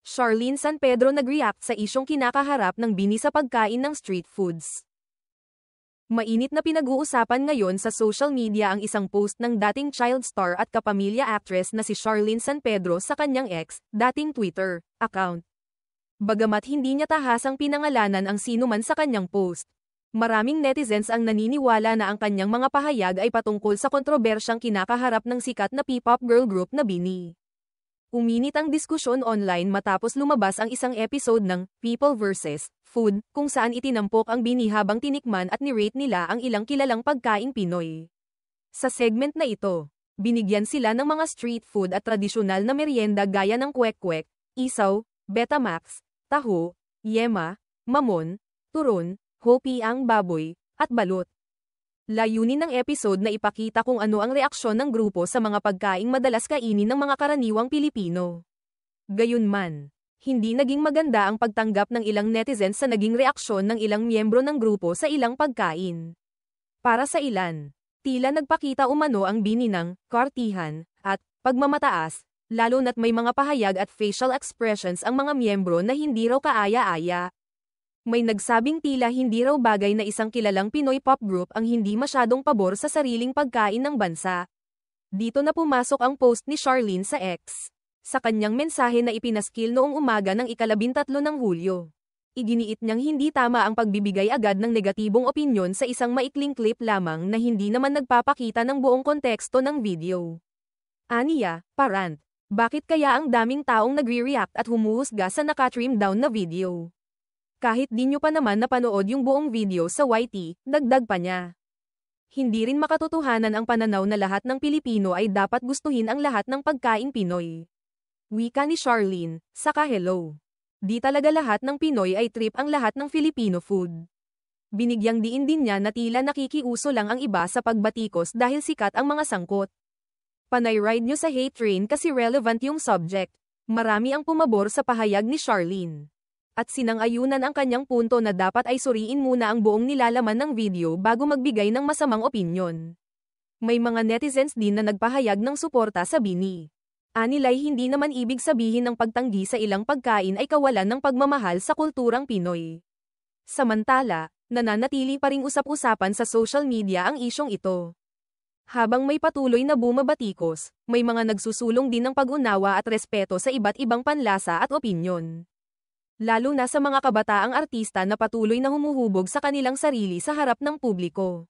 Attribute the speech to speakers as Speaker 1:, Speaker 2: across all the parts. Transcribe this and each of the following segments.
Speaker 1: Charlene San Pedro nag-react sa isyong kinakaharap ng Bini sa pagkain ng street foods. Mainit na pinag-uusapan ngayon sa social media ang isang post ng dating child star at kapamilya actress na si Charlene San Pedro sa kanyang ex, dating Twitter, account. Bagamat hindi niya tahasang pinangalanan ang sinuman sa kanyang post, maraming netizens ang naniniwala na ang kanyang mga pahayag ay patungkol sa kontrobersyang kinakaharap ng sikat na P-pop girl group na Bini. Uminit ang diskusyon online matapos lumabas ang isang episode ng People vs. Food, kung saan itinampok ang Bini habang tinikman at nirate nila ang ilang kilalang pagkaing Pinoy. Sa segment na ito, binigyan sila ng mga street food at tradisyonal na merienda gaya ng kwek-kwek, isaw, Betamax, taho, yema, mamon, turon, hopiang baboy, at balot. Layunin ng episode na ipakita kung ano ang reaksyon ng grupo sa mga pagkaing madalas kainin ng mga karaniwang Pilipino. Gayunman, hindi naging maganda ang pagtanggap ng ilang netizens sa naging reaksyon ng ilang miyembro ng grupo sa ilang pagkain. Para sa ilan, tila nagpakita umano ang Bini ng kartihan at pagmamataas, lalo na't may mga pahayag at facial expressions ang mga miyembro na hindi raw kaaya-aya. May nagsabing tila hindi raw bagay na isang kilalang Pinoy pop group ang hindi masyadong pabor sa sariling pagkain ng bansa. Dito na pumasok ang post ni Charlene sa X. Sa kanyang mensahe na ipinaskil noong umaga ng ika-13 ng Hulyo. Iginiit niyang hindi tama ang pagbibigay agad ng negatibong opinyon sa isang maikling clip lamang na hindi naman nagpapakita ng buong konteksto ng video. Aniya, parant, bakit kaya ang daming taong nagre-react at humuhusga sa naka-trim down na video? Kahit di nyo pa naman napanood yung buong video sa YT, dagdag pa niya. Hindi rin makatotohanan ang pananaw na lahat ng Pilipino ay dapat gustuhin ang lahat ng pagkaing Pinoy. Wika ni Charlene, saka hello. Di talaga lahat ng Pinoy ay trip ang lahat ng Filipino food. Binigyang diin din niya na tila nakikiuso lang ang iba sa pagbatikos dahil sikat ang mga sangkot. Panay ride nyo sa hate train kasi relevant yung subject. Marami ang pumabor sa pahayag ni Charlene. At sinang-ayunan ang kanyang punto na dapat ay suriin muna ang buong nilalaman ng video bago magbigay ng masamang opinyon. May mga netizens din na nagpahayag ng suporta sa Bini. Anilay hindi naman ibig sabihin ng pagtanggi sa ilang pagkain ay kawalan ng pagmamahal sa kulturang Pinoy. Samantala, nananatili pa ring usap-usapan sa social media ang isyong ito. Habang may patuloy na bumabatikos, may mga nagsusulong din ng pag-unawa at respeto sa iba't ibang panlasa at opinyon. Lalo na sa mga kabataang artista na patuloy na humuhubog sa kanilang sarili sa harap ng publiko.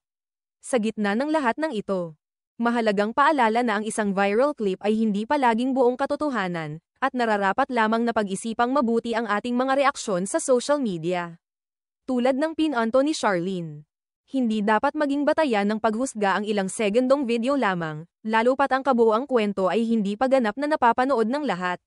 Speaker 1: Sa gitna ng lahat ng ito, mahalagang paalala na ang isang viral clip ay hindi palaging buong katotohanan, at nararapat lamang na pag-isipang mabuti ang ating mga reaksyon sa social media. Tulad ng pinanto ni Charlene, hindi dapat maging batayan ng paghusga ang ilang segundong video lamang, lalo pat ang kabuuang kwento ay hindi pa ganap na napapanood ng lahat.